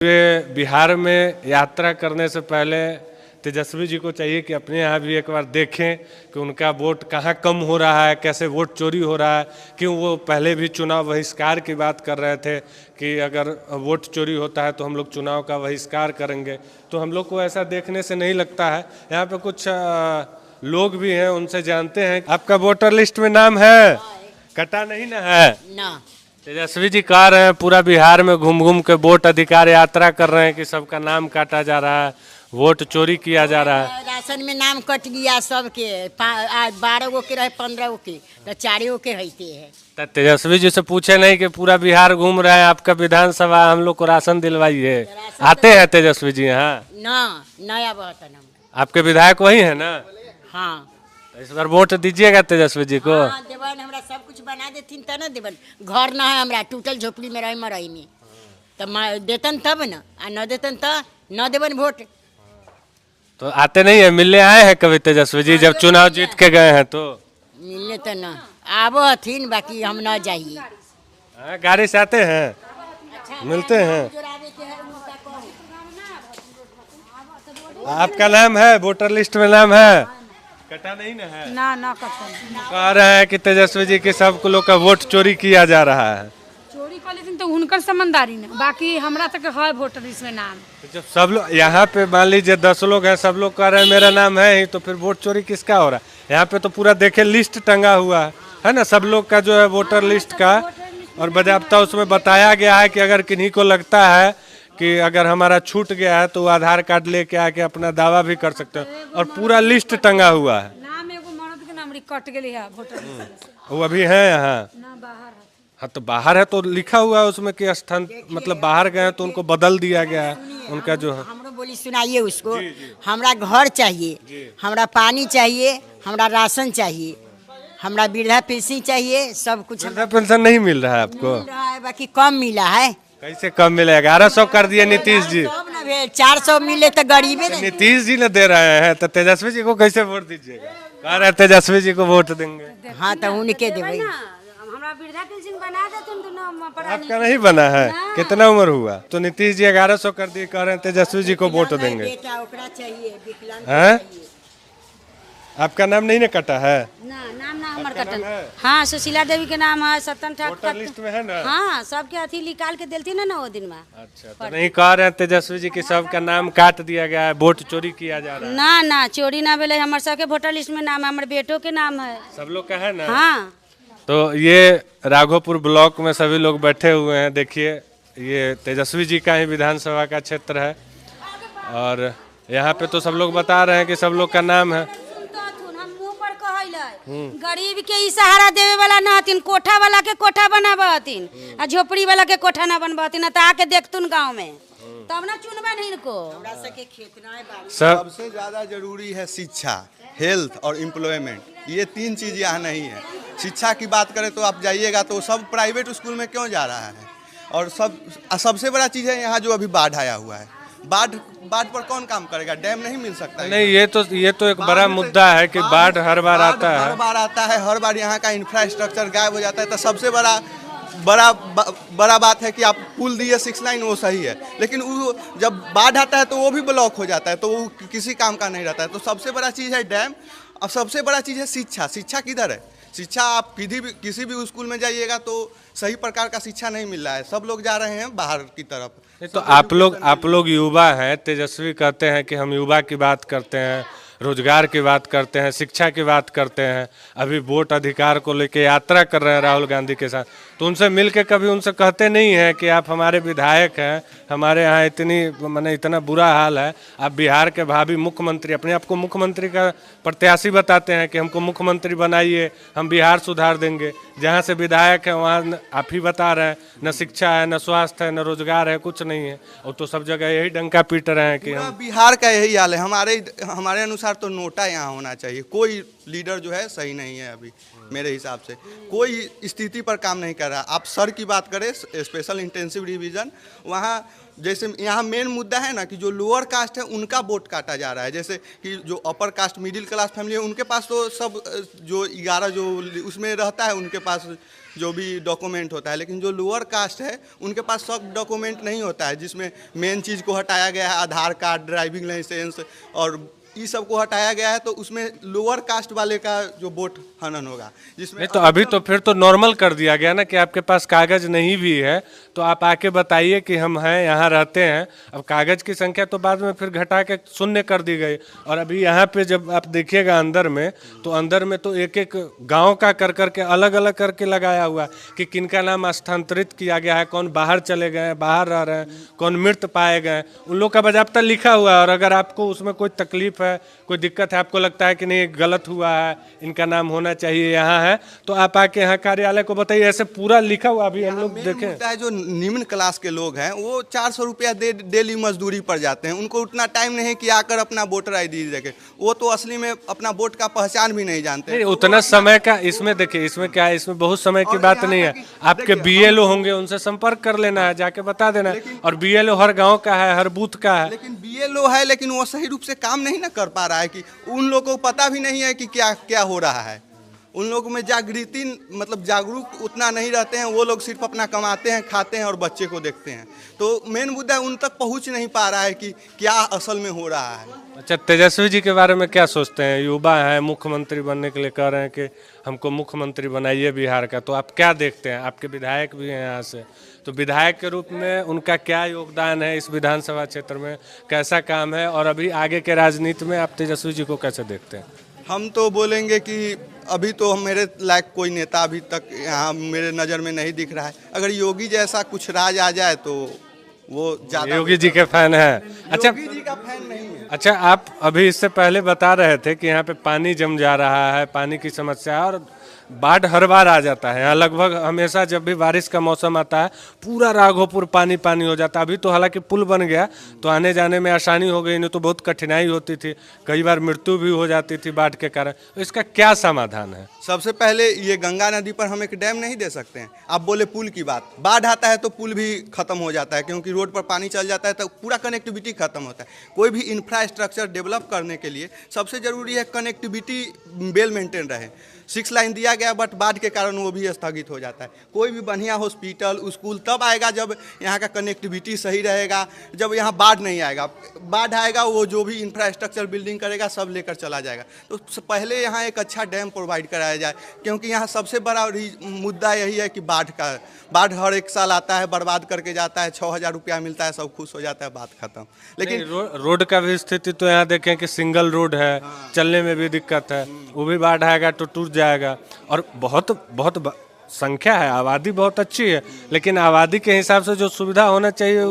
वे बिहार में यात्रा करने से पहले तेजस्वी जी को चाहिए कि अपने यहाँ भी एक बार देखें कि उनका वोट कहाँ कम हो रहा है, कैसे वोट चोरी हो रहा है। क्यों वो पहले भी चुनाव बहिष्कार की बात कर रहे थे कि अगर वोट चोरी होता है तो हम लोग चुनाव का बहिष्कार करेंगे। तो हम लोग को ऐसा देखने से नहीं लगता है। यहाँ पे कुछ लोग भी हैं, उनसे जानते हैं। आपका वोटर लिस्ट में नाम है? कटा नहीं ना है ना। तेजस्वी जी कह रहे हैं पूरा बिहार में घूम घूम के वोट अधिकार यात्रा कर रहे हैं कि सबका नाम काटा जा रहा है, वोट चोरी किया जा रहा है। राशन में नाम कट गया सबके, 12 गो के रहे 15 गो के, तो 4 गो के रहते हैं। तो तेजस्वी जी से पूछे नहीं कि पूरा बिहार घूम रहे हैं, आपका विधानसभा हम लोग को राशन दिलवाइए। आते हैं तेजस्वी जी यहाँ? ना, नया बहुत है। आपके विधायक वही है ना? हाँ, इस बार वोट दीजिएगा तेजस्वी जी को? हाँ, देवन हमरा सब कुछ बना देथिन त ना देवन। घर ना है हमरा, टूटल झोपड़ी में रही मरई में, तो देतन तब ना, आ न देतन त न देवन वोट। तो आते नहीं है, मिलने आए हैं कभी तेजस्वी जी जब चुनाव जीत के गए हैं? तो मिलने तो न आबो हथिन, बाकी हम न जाइए। गाड़ी से आते हैं, मिलते हैं। आपका नाम है वोटर लिस्ट में? नाम है? कटा नहीं ना है? ना कटा। कह रहे हैं कि तेजस्वी जी के सब लोग का वोट चोरी किया जा रहा है। चोरी कर लेकिन तो उनकर समझदारी ना, बाकी हमरा तक है वोटर लिस्ट में नाम। तो जब सब लोग यहाँ पे मान लीजिए 10 लोग हैं, सब लोग कह रहे हैं मेरा नाम है ही, तो फिर वोट चोरी किसका हो रहा है? यहाँ पे तो पूरा देखे लिस्ट टंगा हुआ है ना, सब लोग का जो है वोटर लिस्ट का, और बजाबता उसमें बताया गया है कि अगर किन्हीं को लगता है कि अगर हमारा छूट गया है तो आधार कार्ड लेके आके अपना दावा भी कर सकते हैं, और पूरा लिस्ट टंगा हुआ है। नाम एगो मर्द के नाम कट गई है वोटर लिस्ट से। वो अभी है यहाँ? ना बाहर है। हाँ, तो बाहर है तो लिखा हुआ है उसमें कि स्थान, मतलब बाहर गए हैं तो उनको बदल दिया गया है उनका जो है। हमरो बोली सुनाइए उसको। हमरा घर चाहिए, हमरा पानी चाहिए, हमरा राशन चाहिए, हमरा वृद्धा पेंशन चाहिए, सब कुछ। वृद्धा पेंशन नहीं मिल रहा है आपको? मिल रहा है, बाकी कम मिला है। कैसे कम मिले? 1100 कर दिए नीतीश जी। 400 मिले तो गरीबे तो नीतीश जी ने दे रहे हैं, तो तेजस्वी जी को कैसे वोट दीजिएगा? कह रहे हैं तेजस्वी जी को वोट देंगे। हाँ, तो उनके देवे। हमरा वृद्धा पेंशन बना देतुन तो ना। आपका नहीं बना है? कितना उम्र हुआ? तो नीतीश जी 1100 कर दिए, कह रहे हैं तेजस्वी जी को वोट देंगे। बेटा ओकरा चाहिए, विकलांग हैं? चाहिए। आपका नाम नहीं ना कटा है? नाम ना हमर आपका कटन। नाम है? हाँ, सुशीला देवी के नाम है, सत्तन वोटर ठाकुर। लिस्ट में है ना? हाँ, सबके अथी निकाल के देती ना वो दिन में। अच्छा, तो नहीं कह रहे हैं तेजस्वी जी की सबका नाम काट दिया गया है, वोट चोरी किया जा रहा है? ना चोरी ना भेले, हमर सबके वोटर लिस्ट में नाम है, हमर बेटो के नाम है। सब लोग का है ना? हाँ। तो ये राघोपुर ब्लॉक में सभी लोग बैठे हुए हैं। देखिए, ये तेजस्वी जी का ही विधानसभा का क्षेत्र है, और यहाँ पे तो सब लोग बता रहे हैं कि सब लोग का नाम है। गरीब के ई सहारा देवे वाला न हथिन, कोठा वाला के कोठा बनाब हथिन, आ झोपड़ी वाला के कोठा ना बनब हथिन। तो आके देखतुन गाँव में, तब ना चुनबन इनको। सबसे ज़्यादा जरूरी है शिक्षा, हेल्थ और एम्प्लॉयमेंट। ये 3 चीज़ यहाँ नहीं है। शिक्षा की बात करें तो आप जाइएगा तो सब प्राइवेट स्कूल में क्यों जा रहा है? और सबसे बड़ा चीज़ है यहाँ जो अभी बाढ़ आया हुआ है। बाढ़ पर कौन काम करेगा? डैम नहीं मिल सकता है? नहीं, ये तो एक बड़ा मुद्दा है कि बाढ़ हर बार आता है। हर बार यहाँ का इंफ्रास्ट्रक्चर गायब हो जाता है। तो सबसे बड़ा बात है कि आप पुल दिए 6 लाइन, वो सही है, लेकिन वो जब बाढ़ आता है तो वो भी ब्लॉक हो जाता है, तो वो किसी काम का नहीं रहता है। तो सबसे बड़ा चीज़ है डैम, और सबसे बड़ा चीज़ है शिक्षा। शिक्षा किधर है? शिक्षा आप किसी भी स्कूल में जाइएगा तो सही प्रकार का शिक्षा नहीं मिल रहा है। सब लोग जा रहे हैं बाहर की तरफ। तो आप लोग युवा हैं, तेजस्वी कहते हैं कि हम युवा की बात करते हैं, रोजगार की बात करते हैं, शिक्षा की बात करते हैं। अभी वोट अधिकार को लेके यात्रा कर रहे हैं राहुल गांधी के साथ, तो उनसे मिल के कभी उनसे कहते नहीं हैं कि आप हमारे विधायक हैं, हमारे यहाँ इतना बुरा हाल है, आप बिहार के भावी मुख्यमंत्री, अपने आप को मुख्यमंत्री का प्रत्याशी बताते हैं कि हमको मुख्यमंत्री बनाइए, हम बिहार सुधार देंगे। जहाँ से विधायक है वहाँ आप ही बता रहे हैं न शिक्षा है, न स्वास्थ्य है, न रोजगार है, कुछ नहीं है। और तो सब जगह यही डंका पीट रहे हैं कि हम बिहार का यही हाल है। हमारे अनुसार तो नोटा यहाँ होना चाहिए। कोई लीडर जो है सही नहीं है अभी मेरे हिसाब से, कोई स्थिति पर काम नहीं कर रहा। आप सर की बात करें, स्पेशल इंटेंसिव रिवीजन, वहाँ जैसे यहाँ मेन मुद्दा है ना कि जो लोअर कास्ट है उनका वोट काटा जा रहा है। जैसे कि जो upper caste middle class family है उनके पास तो सब जो 11 जो उसमें रहता है उनके पास जो भी डॉक्यूमेंट होता है, लेकिन जो लोअर कास्ट है उनके पास सब डॉक्यूमेंट नहीं होता है, जिसमें मेन चीज़ को हटाया गया है आधार कार्ड, ड्राइविंग लाइसेंस और ये सब को हटाया गया है। तो उसमें लोअर कास्ट वाले का जो वोट हनन होगा, जिसमें नहीं तो अभी तो फिर तो नॉर्मल कर दिया गया ना कि आपके पास कागज नहीं भी है तो आप आके बताइए कि हम हैं, यहाँ रहते हैं। अब कागज की संख्या तो बाद में फिर घटा के शून्य कर दी गई। और अभी यहाँ पे जब आप देखिएगा अंदर में, तो अंदर में तो एक एक गांव का कर करके अलग अलग करके लगाया हुआ है कि किनका नाम स्थानांतरित किया गया है, कौन बाहर चले गए हैं, बाहर रह रहे हैं, कौन मृत पाए गए, उन लोग का बाज़ाब्ता लिखा हुआ है। और अगर आपको उसमें कोई तकलीफ है, कोई दिक्कत है, आपको लगता है कि नहीं गलत हुआ है, इनका नाम होना चाहिए यहाँ है, तो आप आके यहाँ कार्यालय को बताइए। ऐसे पूरा लिखा हुआ अभी हम लोग देखें। जो निम्न क्लास के लोग हैं वो 400 रुपया डेली मजदूरी पर जाते हैं, उनको उतना टाइम नहीं कि आकर अपना वोटर ID देखें। वो तो असली में अपना वोट का पहचान भी नहीं जानते। नहीं, उतना समय का इसमें देखिए, इसमें क्या है, इसमें बहुत समय की बात नहीं है। आपके BLO होंगे, उनसे संपर्क कर लेना है, जाके बता देना है। और BLO हर गाँव का है, हर बूथ का है। लेकिन BLO है, लेकिन वो सही रूप से काम नहीं ना कर पा रहा है कि उन लोगों को पता भी नहीं है कि क्या क्या हो रहा है। उन लोगों में जागृति मतलब जागरूक उतना नहीं रहते हैं। वो लोग सिर्फ अपना कमाते हैं, खाते हैं और बच्चे को देखते हैं। तो मेन मुद्दा उन तक पहुंच नहीं पा रहा है कि क्या असल में हो रहा है। अच्छा, तेजस्वी जी के बारे में क्या सोचते हैं? युवा है, मुख्यमंत्री बनने के लिए कह रहे हैं कि हमको मुख्यमंत्री बनाइए बिहार का, तो आप क्या देखते हैं? आपके विधायक भी हैं यहाँ से, तो विधायक के रूप में उनका क्या योगदान है इस विधानसभा क्षेत्र में, कैसा काम है, और अभी आगे के राजनीति में आप तेजस्वी जी को कैसे देखते हैं? हम तो बोलेंगे कि अभी तो मेरे लायक कोई नेता अभी तक यहाँ मेरे नज़र में नहीं दिख रहा है। अगर योगी जैसा कुछ राज आ जाए तो वो ज़्यादा। योगी जी के फैन हैं? अच्छा, योगी जी का फैन नहीं है। अच्छा, आप अभी इससे पहले बता रहे थे कि यहाँ पे पानी जम जा रहा है, पानी की समस्या है, और बाढ़ हर बार आ जाता है यहाँ। लगभग हमेशा जब भी बारिश का मौसम आता है पूरा राघोपुर पानी पानी हो जाता है। अभी तो हालांकि पुल बन गया तो आने जाने में आसानी हो गई, नहीं तो बहुत कठिनाई होती थी, कई बार मृत्यु भी हो जाती थी बाढ़ के कारण। तो इसका क्या समाधान है? सबसे पहले ये गंगा नदी पर हम एक डैम नहीं दे सकते हैं। आप बोले पुल की बात, बाढ़ आता है तो पुल भी खत्म हो जाता है, क्योंकि रोड पर पानी चल जाता है तो पूरा कनेक्टिविटी खत्म होता है। कोई भी इंफ्रास्ट्रक्चर डेवलप करने के लिए सबसे ज़रूरी है कनेक्टिविटी वेल मेंटेन रहे। 6 लाइन दिया गया बट बाढ़ के कारण वो भी स्थगित हो जाता है। कोई भी बढ़िया हॉस्पिटल स्कूल तब आएगा जब यहाँ का कनेक्टिविटी सही रहेगा, जब यहाँ बाढ़ नहीं आएगा। बाढ़ आएगा वो जो भी इंफ्रास्ट्रक्चर बिल्डिंग करेगा सब लेकर चला जाएगा। तो पहले यहाँ एक अच्छा डैम प्रोवाइड कराया जाए, क्योंकि यहाँ सबसे बड़ा मुद्दा यही है कि बाढ़ हर एक साल आता है, बर्बाद करके जाता है। 6,000 रुपया मिलता है, सब खुश हो जाता है, बात खत्म। लेकिन रोड का भी स्थिति तो यहाँ देखें कि सिंगल रोड है, चलने में भी दिक्कत है, वो भी बाढ़ आएगा तो टूट जाएगा। और बहुत बहुत संख्या है, आबादी बहुत अच्छी है, लेकिन आबादी के हिसाब से जो सुविधा होना चाहिए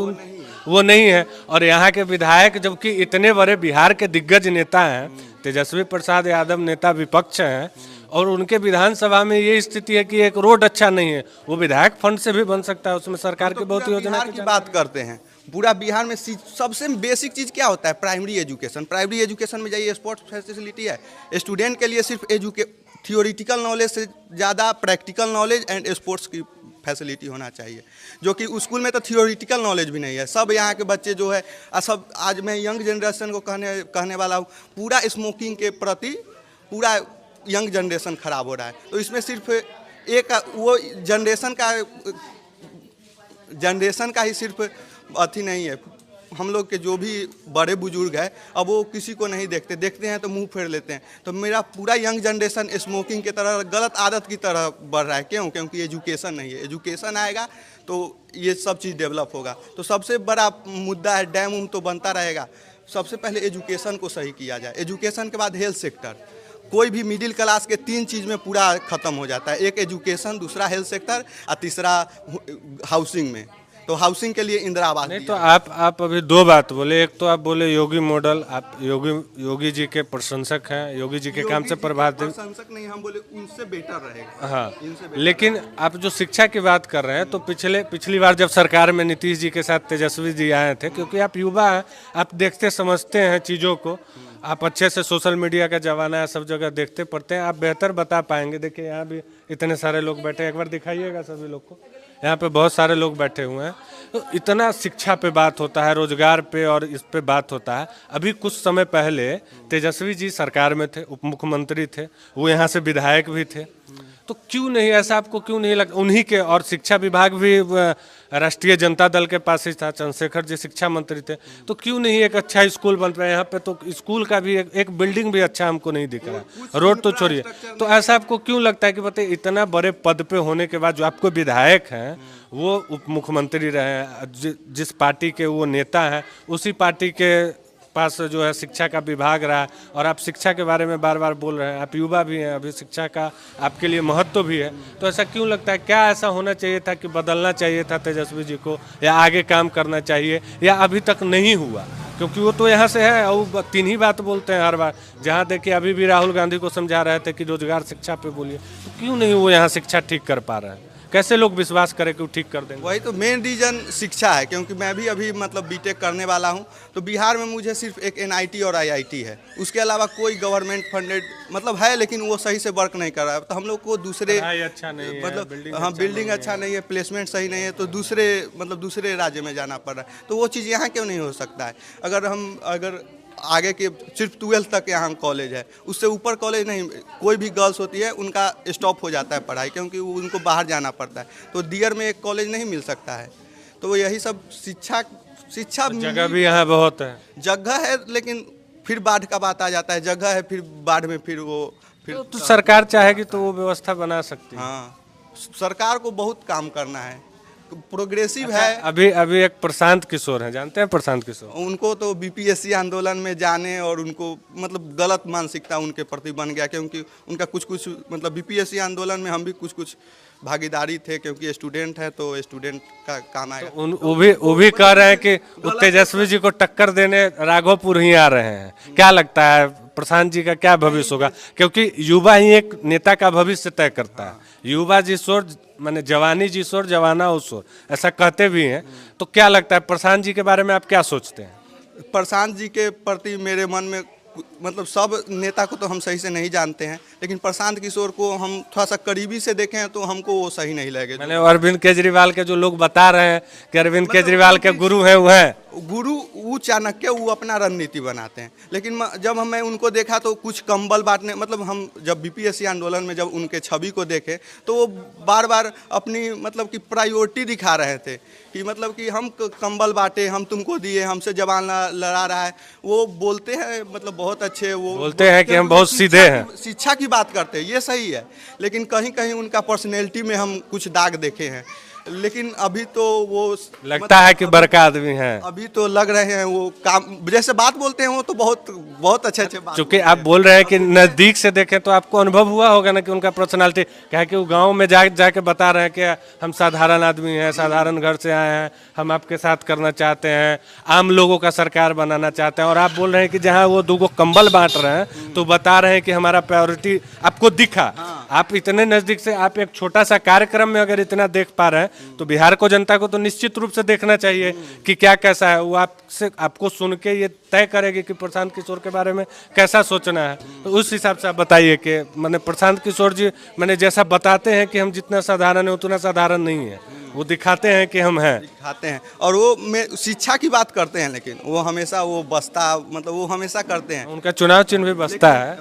वो नहीं है। और यहाँ के विधायक जबकि इतने बड़े बिहार के दिग्गज नेता हैं, तेजस्वी प्रसाद यादव नेता विपक्ष हैं, और उनके विधानसभा में ये स्थिति है कि एक रोड अच्छा नहीं है। वो विधायक फंड से भी बन सकता है, उसमें सरकार की बहुत योजना की बात करते हैं। पूरा बिहार में सबसे बेसिक चीज़ क्या होता है? Primary education. प्राइमरी एजुकेशन में जाइए, स्पोर्ट्स फैसिलिटी है। स्टूडेंट के लिए सिर्फ थियोरिटिकल नॉलेज से ज़्यादा प्रैक्टिकल नॉलेज एंड स्पोर्ट्स की फैसिलिटी होना चाहिए, जो कि स्कूल में तो थियोरिटिकल नॉलेज भी नहीं है। सब यहाँ के बच्चे जो है सब, आज मैं यंग जनरेशन को कहने वाला हूँ, पूरा स्मोकिंग के प्रति पूरा यंग जनरेशन खराब हो रहा है। तो इसमें सिर्फ एक वो जनरेशन का ही सिर्फ अथी नहीं है। हम लोग के जो भी बड़े बुजुर्ग हैं अब वो किसी को नहीं देखते हैं तो मुंह फेर लेते हैं। तो मेरा पूरा यंग जनरेशन स्मोकिंग की तरह, गलत आदत की तरह बढ़ रहा है। क्यों? क्योंकि एजुकेशन नहीं है। एजुकेशन आएगा तो ये सब चीज़ डेवलप होगा। तो सबसे बड़ा मुद्दा है, डैम तो बनता रहेगा, सबसे पहले एजुकेशन को सही किया जाए। एजुकेशन के बाद हेल्थ सेक्टर। कोई भी मिडिल क्लास के 3 चीज़ में पूरा ख़त्म हो जाता है, एक एजुकेशन, दूसरा हेल्थ सेक्टर और तीसरा हाउसिंग में। तो हाउसिंग के लिए इंदिरा आवास। नहीं तो आप अभी 2 बात बोले। एक तो आप बोले योगी मॉडल, आप योगी जी के प्रशंसक हैं, योगी जी के काम से प्रभावित। प्रशंसक नहीं, हम बोले उनसे बेटर रहेगा। हाँ, लेकिन आप जो शिक्षा की बात कर रहे हैं तो पिछली बार जब सरकार में नीतीश जी के साथ तेजस्वी जी आए थे, क्योंकि आप युवा हैं, आप देखते समझते हैं चीज़ों को, आप अच्छे से सोशल मीडिया का जमाना है, सब जगह देखते पढ़ते हैं, आप बेहतर बता पाएंगे। देखिए यहाँ भी इतने सारे लोग बैठे, एक बार दिखाइएगा सभी लोग को। यहाँ पे बहुत सारे लोग बैठे हुए हैं। तो इतना शिक्षा पे बात होता है, रोजगार पे और इस पे बात होता है। अभी कुछ समय पहले तेजस्वी जी सरकार में थे, उप मुख्यमंत्री थे, वो यहाँ से विधायक भी थे। तो क्यों नहीं ऐसा आपको क्यों नहीं लगता? उन्हीं के, और शिक्षा विभाग भी राष्ट्रीय जनता दल के पास ही था, चंद्रशेखर जी शिक्षा मंत्री थे। तो क्यों नहीं एक अच्छा स्कूल बन पाया यहाँ पे? तो स्कूल का भी एक बिल्डिंग भी अच्छा हमको नहीं दिख रहा, रोड तो छोड़िए। तो ऐसा आपको क्यों लगता है कि बताइए, इतना बड़े पद पे होने के बाद जो आपको विधायक हैं, वो उप मुख्यमंत्री रहे हैं, जिस पार्टी के वो नेता हैं, उसी पार्टी के पास जो है शिक्षा का विभाग रहा, और आप शिक्षा के बारे में बार बार बोल रहे हैं, आप युवा भी हैं, अभी शिक्षा का आपके लिए महत्व भी है। तो ऐसा क्यों लगता है? क्या ऐसा होना चाहिए था कि बदलना चाहिए था तेजस्वी जी को, या आगे काम करना चाहिए, या अभी तक नहीं हुआ? क्योंकि वो तो यहाँ से है और तीन ही बात बोलते हैं हर बार। जहाँ देखिए अभी भी राहुल गांधी को समझा रहे थे कि रोजगार शिक्षा पे बोलिए, तो क्यों नहीं वो यहाँ शिक्षा ठीक कर पा रहे हैं? कैसे लोग विश्वास करें कि वो ठीक कर देंगे? वही तो मेन रीज़न शिक्षा है, क्योंकि मैं भी अभी मतलब बीटेक करने वाला हूं। तो बिहार में मुझे सिर्फ एक एनआईटी और आईआईटी है, उसके अलावा कोई गवर्नमेंट फंडेड मतलब है, लेकिन वो सही से वर्क नहीं कर रहा है। तो हम लोग को दूसरे अच्छा नहीं है, मतलब हाँ बिल्डिंग अच्छा नहीं है, प्लेसमेंट सही नहीं है, तो दूसरे राज्य में जाना पड़ रहा है। तो वो चीज़ यहाँ क्यों नहीं हो सकता है? अगर आगे के सिर्फ 12th तक यहाँ कॉलेज है, उससे ऊपर कॉलेज नहीं, कोई भी गर्ल्स होती है उनका स्टॉप हो जाता है पढ़ाई, क्योंकि उनको बाहर जाना पड़ता है। तो दियर में एक कॉलेज नहीं मिल सकता है। तो वो यही सब शिक्षा जगह भी यहाँ बहुत है, जगह है, लेकिन फिर बाढ़ का बात आ जाता है। जगह है, फिर बाढ़ में फिर तो सरकार चाहेगी तो वो व्यवस्था बना सकती है। हाँ, सरकार को बहुत काम करना है, प्रोग्रेसिव है। अभी एक प्रशांत किशोर हैं, जानते हैं प्रशांत किशोर? उनको तो बीपीएससी आंदोलन में जाने और उनको मतलब गलत मानसिकता उनके प्रति बन गया, क्योंकि उनका कुछ मतलब बीपीएससी आंदोलन में हम भी कुछ भागीदारी थे, क्योंकि स्टूडेंट है तो स्टूडेंट का काम आएगा। तो वो भी कह रहे हैं कि तेजस्वी जी को टक्कर देने राघोपुर ही आ रहे हैं। क्या लगता है प्रशांत जी का क्या भविष्य होगा? क्योंकि युवा ही एक नेता का भविष्य तय करता है। युवा जिस ओर माने जवानी जिस ओर जवाना उस ओर, ऐसा कहते भी हैं। तो क्या लगता है प्रशांत जी के बारे में आप क्या सोचते हैं? प्रशांत जी के प्रति मेरे मन में मतलब सब नेता को तो हम सही से नहीं जानते हैं, लेकिन प्रशांत किशोर को हम थोड़ा सा करीबी से देखें तो हमको वो सही नहीं लगे। मैंने अरविंद केजरीवाल के जो लोग बता रहे हैं कि अरविंद केजरीवाल के गुरु हैं, वो हैं गुरु, वो चाणक्य, वो अपना रणनीति बनाते हैं। लेकिन जब मैं उनको देखा तो कुछ कंबल बांटने, मतलब हम जब बीपीएससी आंदोलन में जब उनके छवि को देखे तो वो बार बार अपनी मतलब कि प्रायोरिटी दिखा रहे थे कि मतलब कि हम कंबल बांटे, हम तुमको दिए, हमसे जवान लड़ा रहा है। वो बोलते हैं मतलब बहुत अच्छे, वो बोलते हैं कि हम बहुत सीधे हैं, शिक्षा की बात करते हैं, ये सही है। लेकिन कहीं कहीं उनका पर्सनैलिटी में हम कुछ दाग देखे हैं। लेकिन अभी तो वो लगता है कि बड़का आदमी हैं। अभी तो लग रहे हैं वो काम, जैसे बात बोलते हैं वो तो बहुत अच्छे बात। चूंकि आप बोल रहे हैं कि नज़दीक से देखें तो आपको अनुभव हुआ होगा ना कि उनका पर्सनालिटी क्या है, कि वो गांव में जाके बता रहे हैं कि हम साधारण आदमी हैं, साधारण घर से आए हैं, हम आपके साथ करना चाहते हैं, आम लोगों का सरकार बनाना चाहते हैं। और आप बोल रहे हैं कि जहाँ वो 2 कंबल बांट रहे हैं तो बता रहे हैं कि हमारा प्रायोरिटी आपको दिखा। आप इतने नज़दीक से, आप एक छोटा सा कार्यक्रम में अगर इतना देख पा रहे हैं तो बिहार को, जनता को तो निश्चित रूप से देखना चाहिए कि क्या कैसा है। वो आपको सुन के ये तय करेगी कि प्रशांत किशोर के बारे में कैसा सोचना है। तो उस हिसाब से आप बताइए कि मैंने प्रशांत किशोर जी मैंने जैसा बताते हैं कि हम जितना साधारण है उतना साधारण नहीं है, वो दिखाते हैं कि हम हैं, दिखाते हैं। और वो शिक्षा की बात करते हैं, लेकिन वो हमेशा वो बस्ता मतलब वो हमेशा करते हैं। उनका चुनाव चिन्ह भी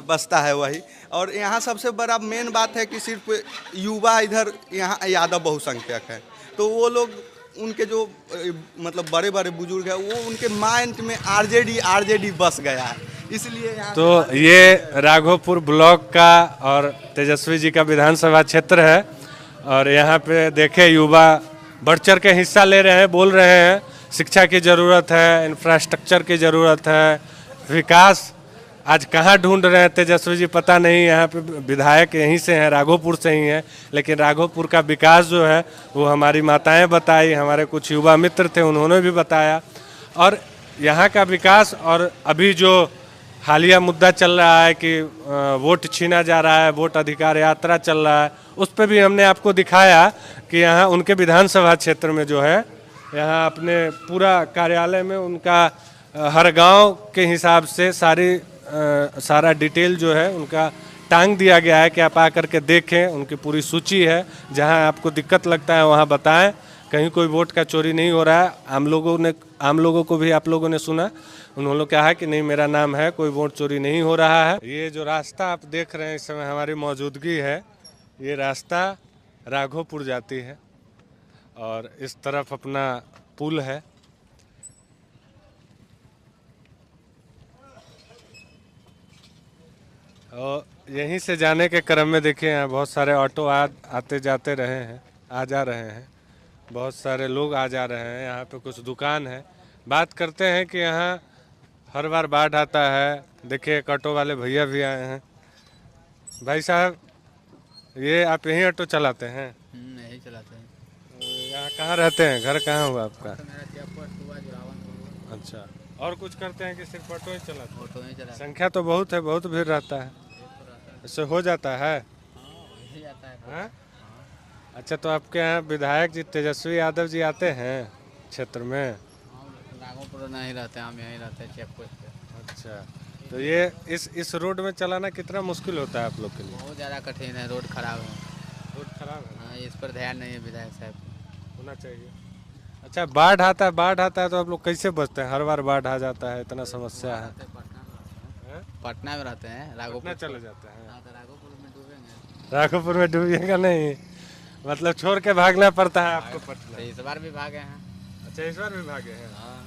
बसता है वही। और यहाँ सबसे बड़ा मेन बात है कि सिर्फ युवा इधर यहाँ यादव बहुसंख्यक है, तो वो लोग उनके जो मतलब बड़े बड़े बुजुर्ग हैं वो उनके माइंड में आरजेडी बस गया है, इसलिए यहाँ तो ये राघोपुर ब्लॉक का और तेजस्वी जी का विधानसभा क्षेत्र है। और यहाँ पे देखे युवा बढ़ चढ़ के हिस्सा ले रहे हैं, बोल रहे हैं शिक्षा की ज़रूरत है, इंफ्रास्ट्रक्चर की ज़रूरत है, विकास आज कहाँ ढूंढ रहे हैं तेजस्वी जी पता नहीं। यहाँ पे विधायक यहीं से हैं, राघोपुर से ही हैं, लेकिन राघोपुर का विकास जो है वो हमारी माताएं बताई, हमारे कुछ युवा मित्र थे उन्होंने भी बताया। और यहाँ का विकास, और अभी जो हालिया मुद्दा चल रहा है कि वोट छीना जा रहा है, वोट अधिकार यात्रा चल रहा है, उस पर भी हमने आपको दिखाया कि यहाँ उनके विधानसभा क्षेत्र में जो है, यहाँ अपने पूरा कार्यालय में उनका हर गांव के हिसाब से सारा डिटेल जो है उनका टांग दिया गया है कि आप आकर के देखें, उनकी पूरी सूची है, जहां आपको दिक्कत लगता है वहां बताएं। कहीं कोई वोट का चोरी नहीं हो रहा है। आम लोगों को भी आप लोगों ने सुना, उन्होंने कहा कि नहीं मेरा नाम है, कोई वोट चोरी नहीं हो रहा है। ये जो रास्ता आप देख रहे हैं इस समय हमारी मौजूदगी है, ये रास्ता राघोपुर जाती है और इस तरफ अपना पुल है। और यहीं से जाने के क्रम में देखिए यहाँ बहुत सारे ऑटो आते जाते रहे हैं, आ जा रहे हैं, बहुत सारे लोग आ जा रहे हैं। यहाँ पे कुछ दुकान है। बात करते हैं कि यहाँ हर बार बाढ़ आता है। देखिए एक ऑटो वाले भैया भी आए हैं। भाई साहब, ये आप यहीं ऑटो चलाते हैं? यही चलाते हैं। यहाँ कहाँ रहते हैं? घर कहाँ हुआ आपका? तो मेरा जयपुर हुआ जोरावन। अच्छा, और कुछ करते हैं कि सिर्फ ऑटो ही चलाते हैं? ऑटो ही चलाते संख्या तो बहुत है, बहुत भीड़ रहता है, इससे हो जाता है। हैं, जाता है। हाँ? अच्छा, तो आपके यहाँ विधायक जी तेजस्वी यादव जी आते हैं क्षेत्र में? हम राघोपुर नहीं रहते हैं, हम यहीं रहते हैं चेक पोस्ट पे। अच्छा, तो ये इस रोड में चलाना कितना मुश्किल होता है आप लोग के लिए? बहुत ज़्यादा कठिन है, रोड खराब है। रोड खराब है, हाँ, इस पर ध्यान नहीं है विधायक साहब को। होना चाहिए। अच्छा, बाढ़ आता है तो आप लोग कैसे बचते हैं? हर बार बाढ़ आ जाता है, इतना समस्या है। पटना में रहते हैं, राघोपुर कितना चले जाता है? हाँ, तो राघोपुर में डूबेंगे। राघोपुर में डूबिएगा नहीं, मतलब छोड़ के भागना पड़ता है आपको पटना। तो इस बार भी भागे हैं। अच्छा, इस बार भी भागे हैं? हाँ,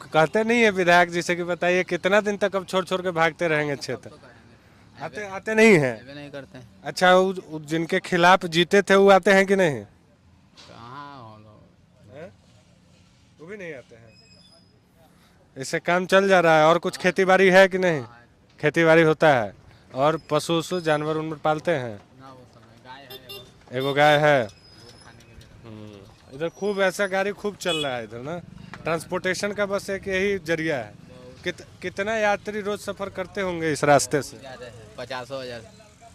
कहते नहीं है विधायक जी से कि बताइए कितना दिन तक अब छोड़ छोड़ के भागते रहेंगे क्षेत्र? आते नहीं है? ऐसे नहीं करते हैं। अच्छा, जिनके खिलाफ जीते थे वो आते हैं कि नहीं? कहाँ हो लोग? हैं? वो भी नहीं आते हैं। इससे काम चल जा रहा है। और कुछ खेती बाड़ी है कि नहीं? खेती बाड़ी होता है। और पशु जानवर उनमें पालते हैं? ना वो समय गाय है एगो गाय है। खाने के लिए। इधर खूब ऐसा गाड़ी खूब चल रहा है इधर ना। ट्रांसपोर्टेशन का बस एक यही जरिया है। कितना यात्री रोज सफर करते होंगे इस रास्ते से? ज़्यादा है, 50,000।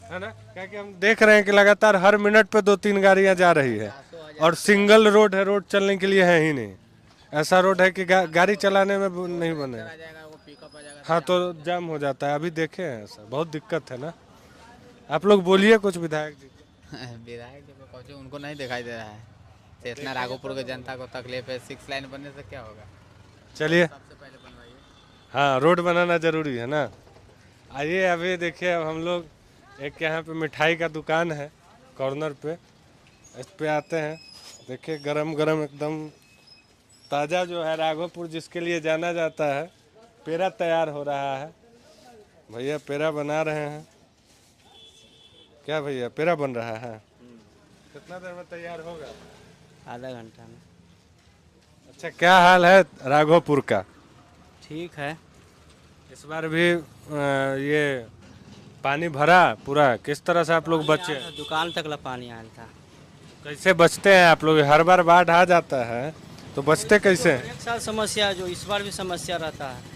है ना, क्या कि हम देख रहे हैं कि लगातार हर मिनट पे 2-3 गाड़ियां जा रही है और सिंगल रोड है, रोड चलने के लिए है ही नहीं। ऐसा रोड है कि गाड़ी चलाने में नहीं बने। आ जाएगा वो पिकअप आ जाएगा। हाँ, तो जाम हो जाता है। अभी देखे हैं ऐसा, बहुत दिक्कत है ना। आप लोग बोलिए कुछ विधायक जी। विधायक जी को पहुँचे, उनको नहीं दिखाई दे रहा है। तो इतना राघोपुर के जनता को तकलीफ है, 6 लाइन बनने से क्या होगा? चलिए, सबसे पहले बनवाइए। हाँ, रोड बनाना जरूरी है ना। आइए, अभी देखिए अब हम लोग एक यहाँ पे मिठाई का दुकान है कॉर्नर पे, इस पे आते हैं। देखिए गरम गरम एकदम ताज़ा जो है राघोपुर जिसके लिए जाना जाता है, पेड़ा तैयार हो रहा है। भैया पेड़ा बना रहे हैं। क्या भैया, पेड़ा बन रहा है? कितना देर में तैयार होगा? आधा घंटा में। अच्छा, क्या हाल है राघोपुर का? ठीक है। इस बार भी ये पानी भरा पूरा, किस तरह से आप लोग बचे? दुकान तक ला पानी आया था। कैसे बचते हैं आप लोग? हर बार बाढ़ आ जाता है तो बचते कैसे हैं? एक साल समस्या है, जो इस बार भी समस्या रहता है।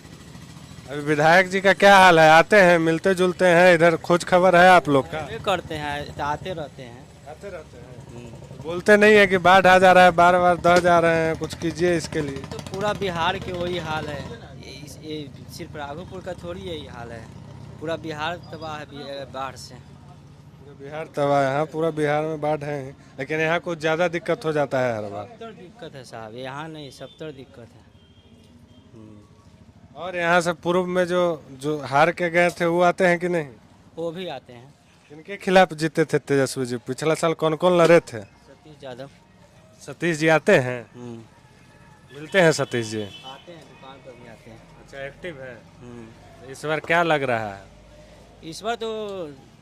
अभी विधायक जी का क्या हाल है? आते हैं, मिलते जुलते हैं? इधर खोज खबर है आप लोग का? वे करते हैं, आते रहते हैं। आते रहते हैं। बोलते नहीं है कि बाढ़ आ जा रहा है, बार बार दह जा रहे हैं, कुछ कीजिए इसके लिए। तो पूरा बिहार के वही हाल है, ये सिर्फ राघोपुर का थोड़ी यही हाल है, पूरा बिहार तबाह है बाढ़ से। बिहार तबाह है, हाँ, पूरा बिहार में बाढ़ है, लेकिन यहाँ कुछ ज़्यादा दिक्कत हो जाता है हर बार। सबतर दिक्कत है साहब, यहाँ नहीं, सबतर दिक्कत है। और यहाँ से पूर्व में जो हार के गए थे वो आते हैं कि नहीं? वो भी आते हैं। इनके खिलाफ जीते थे तेजस्वी जी? पिछला साल कौन कौन लड़े थे? सतीश यादव। सतीश जी आते हैं? मिलते हैं सतीश जी? आते हैं, दुकान पर भी आते हैं। अच्छा, एक्टिव है। इस बार क्या लग रहा है? इस बार तो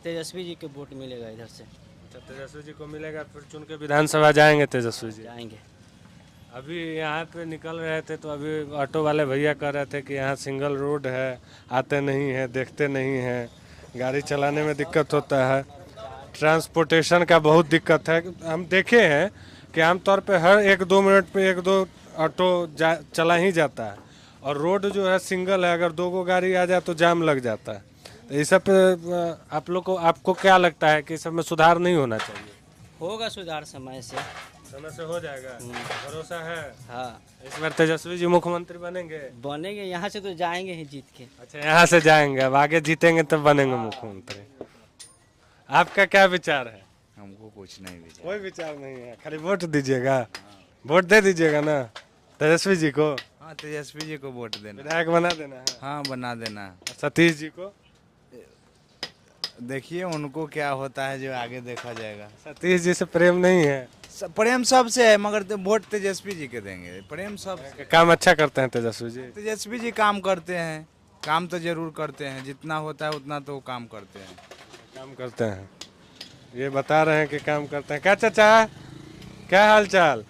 तेजस्वी जी के वोट मिलेगा इधर से। अच्छा, तेजस्वी जी को मिलेगा, फिर चुन के विधानसभा जाएंगे तेजस्वी जी? जाएंगे। अभी यहाँ पे निकल रहे थे तो अभी ऑटो वाले भैया कह रहे थे कि यहाँ सिंगल रोड है, आते नहीं है, देखते नहीं हैं, गाड़ी चलाने में दिक्कत होता है, ट्रांसपोर्टेशन का बहुत दिक्कत है। हम देखे हैं कि आमतौर पे हर 1-2 मिनट पे 1-2 ऑटो चला ही जाता है, और रोड जो है सिंगल है, अगर 2 गाड़ी आ जाए तो जाम लग जाता है। तो इस सब पे आप लोग को, आपको क्या लगता है कि इस सब में सुधार नहीं होना चाहिए? होगा सुधार समय से। समय से हो जाएगा, भरोसा है? हाँ, इस बार तेजस्वी जी मुख्यमंत्री बनेंगे? बनेंगे, यहाँ से तो जाएंगे ही जीत के। अच्छा, यहाँ से जाएंगे, अब आगे जीतेंगे तब बनेंगे मुख्यमंत्री। आपका क्या विचार है? हमको कुछ नहीं विचार। कोई विचार नहीं है, खाली वोट दीजिएगा। वोट दे दीजिएगा ना तेजस्वी जी को, हाँ, तेजस्वी जी को वोट देना। विधायक बना देना है। हाँ, बना देना। सतीश जी को, देखिए उनको क्या होता है जो आगे देखा जाएगा। सतीश जी से प्रेम नहीं है। प्रेम सबसे है, मगर वोट तेजस्वी जी के देंगे। प्रेम सब। काम अच्छा करते हैं तेजस्वी जी। तेजस्वी जी काम करते हैं, काम तो जरूर करते हैं, जितना होता है उतना तो काम करते हैं। काम करते हैं, ये बता रहे हैं कि काम करते हैं। क्या चाचा, क्या हाल चाल,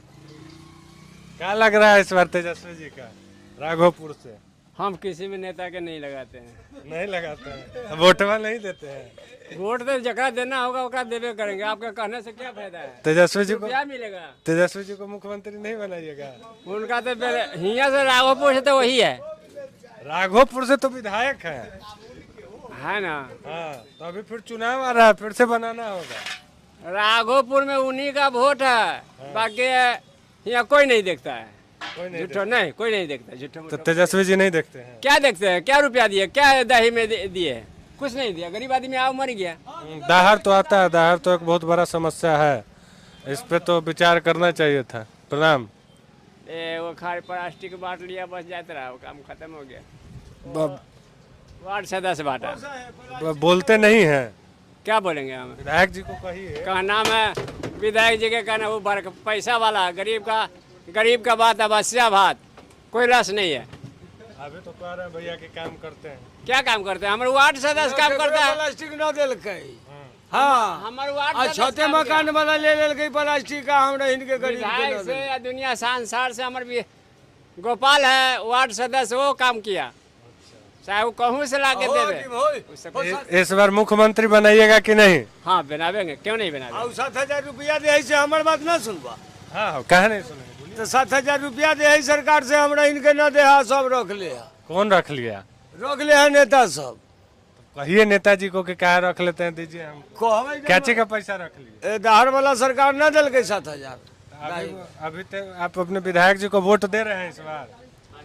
क्या लग रहा है इस बार तेजस्वी जी का राघोपुर से? हम किसी भी नेता के नहीं लगाते हैं। नहीं लगाते हैं, वोटवा नहीं देते हैं। वोट तो जगह देना होगा ओकरा देवे करेंगे। आपके कहने से क्या फायदा है? तेजस्वी जी को, क्या मिलेगा? तेजस्वी जी को मुख्यमंत्री नहीं बनाइएगा। उनका तो हिया से राघोपुर से तो वही है राघोपुर से तो विधायक है ना। हाँ, तो अभी फिर चुनाव आ रहा है, फिर से बनाना होगा। राघोपुर में उन्हीं का वोट है, बाकी यहाँ कोई नहीं देखता है। कोई नहीं झूठो नहीं, कोई नहीं देखता। झूठो तो तेजस्वी जी नहीं देखते हैं। क्या देखते हैं? क्या रुपया दिए, क्या दही में दिए? कुछ नहीं दिया। गरीब आदमी आओ मर गया। दाहर तो आता है, दाहर तो एक बहुत बड़ा समस्या है, इस पे तो विचार करना चाहिए था। प्रणाम। वो खाली प्लास्टिक बांट लिया, बस जाता रहा, वो काम खत्म हो गया। वार्ड सदस्य बांटा। बोलते नहीं हैं। क्या बोलेंगे हम? विधायक जी को कहिए। का नाम है विधायक जी के कहना, वो पैसा वाला गरीब का बात है, बसिया भात, कोई रस नहीं है। अभी तो कह रहे हैं भैया कि काम करते हैं। क्या काम करते हैं? हमारे वार्ड सदस्य काम करता है। प्लास्टिक न दिलकै। हाँ, हमारे वार्ड आ छोटे मकान वाला ले लेलकै प्लास्टिक का, हमरा इनके गरीब के विधायक न से देलकै। या दुनिया संसार से हमारे गोपाल है वार्ड सदस्य, वो काम किया, चाहे वो कहूँ से ला के देवे। इस बार मुख्यमंत्री बनाइएगा कि नहीं? हाँ, बनावेंगे, क्यों नहीं बनावेंगे? और 7,000 रुपया दे से हमर बात न सुनबा। हाँ, कहा नहीं सुनेंगे। तो 7,000 रुपया दे सरकार से, हमरा इनके न दे हा, सब रख ले हा। कौन रख लिया? रोक ले है नेता सब। कहिए नेताजी को कि कहा रख लेते हैं, दीजिए हम। कहबै क्या चीज का पैसा रख लिए? दाहर वाला सरकार न दिलकै 7,000। अभी तो आप अपने विधायक जी को वोट दे रहे हैं इस बार।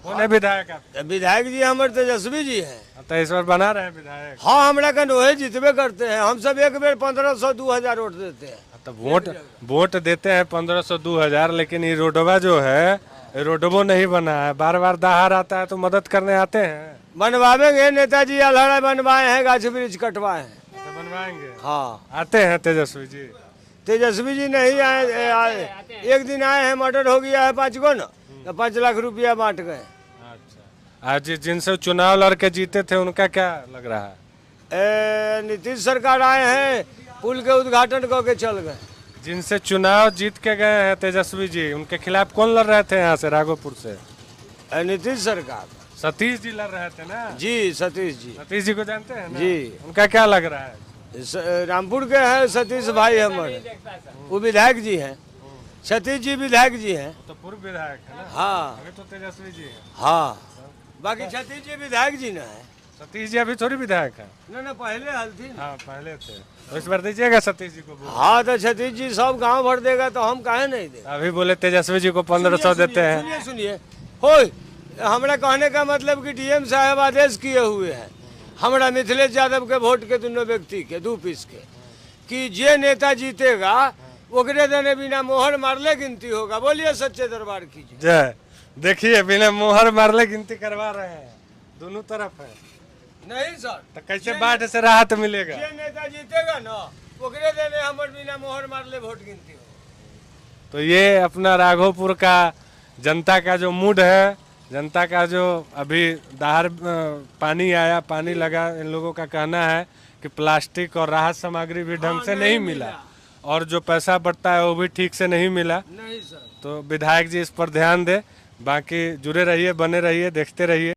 कौन है विधायक आप? विधायक जी हमर तेजस्वी जी हैं। तो इस बार बना रहे हैं विधायक। हाँ, हमरा कन वही जीतबे करते हैं। हम सब एक बेर 1,500 2,000 वोट देते हैं। तो वोट देते हैं 1,500 2,000, लेकिन ये रोडवा जो है, रोडवो नहीं बना है। बार बार दाहर आता है तो मदद करने आते हैं। बनवावेंगे, नेताजी अलहड़ा बनवाए हैं, गाछ वृक्ष कटवाए हैं। तो बनवाएंगे। हाँ, आते हैं तेजस्वी जी। तेजस्वी जी नहीं आए। एक दिन आए हैं, मर्डर हो गया है 5 गो ना, तो 5 लाख रुपया बांट गए। अच्छा, आज जिनसे चुनाव लड़के जीते थे उनका क्या लग रहा है? नीतीश सरकार आए हैं, पुल के उद्घाटन करके चल गए। जिनसे चुनाव जीत के गए हैं तेजस्वी जी, उनके खिलाफ कौन लड़ रहे थे यहाँ से राघोपुर से? नीतीश सरकार। सतीश जी लड़ रहे थे ना? जी, सतीश जी। सतीश जी को जानते हैं ना? जी। उनका क्या लग रहा है? रामपुर के हैं सतीश भाई हमारे, वो विधायक जी हैं। सतीश जी विधायक जी हैं। तो पूर्व विधायक है ना? हाँ, अभी तो तेजस्वी जी है। हाँ, बाकी सतीश जी विधायक जी ना है। सतीश जी अभी थोड़ी विधायक है। ना पहले हल्थी। हाँ, पहले थे। तो इस बार दीजिएगा सतीश जी को वोट। हाँ, तो सतीश जी सब गांव भर देगा, तो हम काहे नहीं देंगे? अभी बोले तेजस्वी जी को 1,500 देते हैं। सुनिए सुनिए, होय, हमरा कहने का मतलब कि डीएम साहब आदेश किए हुए हैं हमरा मिथिलेश यादव के वोट के दोनों व्यक्ति के 2 पीस के, कि जे नेता जीतेगा ओकरे देने बिना मोहर मारले गिनती होगा। बोलिए सच्चे दरबार की जय। देखिए, बिना मोहर मारले गिनती करवा रहे हैं, दोनों तरफ है। नहीं सर, तो कैसे बाढ़ से राहत मिलेगा? जे नेता जीतेगा ना, ओकरे देने हमर बिना मोहर मारले वोट गिनती होगा। तो ये अपना राघोपुर का जनता का जो मूड है, जनता का जो अभी दाहर पानी आया, पानी लगा, इन लोगों का कहना है कि प्लास्टिक और राहत सामग्री भी ढंग से नहीं मिला, और जो पैसा बढ़ता है वो भी ठीक से नहीं मिला। नहीं सर। तो विधायक जी इस पर ध्यान दे। बाकी जुड़े रहिए, बने रहिए, देखते रहिए।